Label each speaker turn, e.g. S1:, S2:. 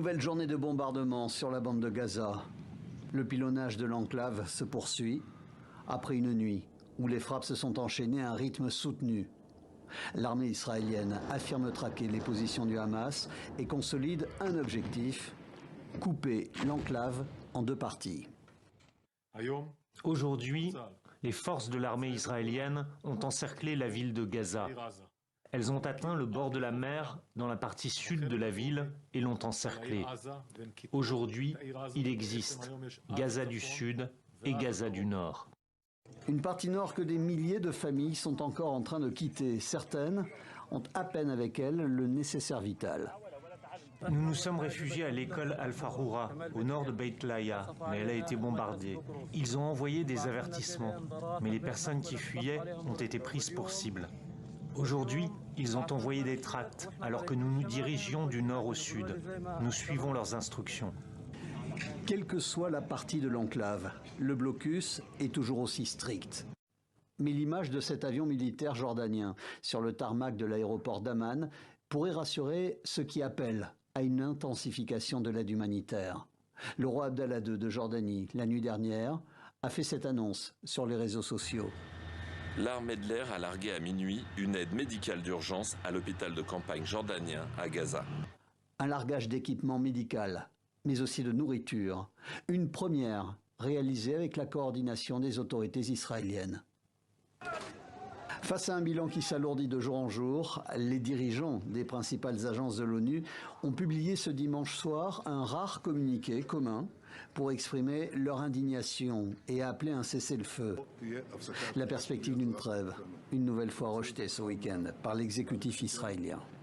S1: Nouvelle journée de bombardement sur la bande de Gaza. Le pilonnage de l'enclave se poursuit après une nuit où les frappes se sont enchaînées à un rythme soutenu. L'armée israélienne affirme traquer les positions du Hamas et consolide un objectif, couper l'enclave en deux parties.
S2: Aujourd'hui, les forces de l'armée israélienne ont encerclé la ville de Gaza. Elles ont atteint le bord de la mer dans la partie sud de la ville et l'ont encerclée. Aujourd'hui, il existe Gaza du Sud et Gaza du Nord.
S1: Une partie nord que des milliers de familles sont encore en train de quitter. Certaines ont à peine avec elles le nécessaire vital.
S2: Nous nous sommes réfugiés à l'école Al-Faroura, au nord de Beit Laïa, mais elle a été bombardée. Ils ont envoyé des avertissements, mais les personnes qui fuyaient ont été prises pour cible. Aujourd'hui, ils ont envoyé des tracts, alors que nous nous dirigions du nord au sud. Nous suivons leurs instructions.
S1: Quelle que soit la partie de l'enclave, le blocus est toujours aussi strict. Mais l'image de cet avion militaire jordanien sur le tarmac de l'aéroport d'Amman pourrait rassurer ceux qui appellent à une intensification de l'aide humanitaire. Le roi Abdallah II de Jordanie, la nuit dernière, a fait cette annonce sur les réseaux sociaux.
S3: L'armée de l'air a largué à minuit une aide médicale d'urgence à l'hôpital de campagne jordanien à Gaza.
S1: Un largage d'équipement médical, mais aussi de nourriture. Une première réalisée avec la coordination des autorités israéliennes. Face à un bilan qui s'alourdit de jour en jour, les dirigeants des principales agences de l'ONU ont publié ce dimanche soir un rare communiqué commun pour exprimer leur indignation et appeler un cessez-le-feu. La perspective d'une trêve, une nouvelle fois rejetée ce week-end par l'exécutif israélien.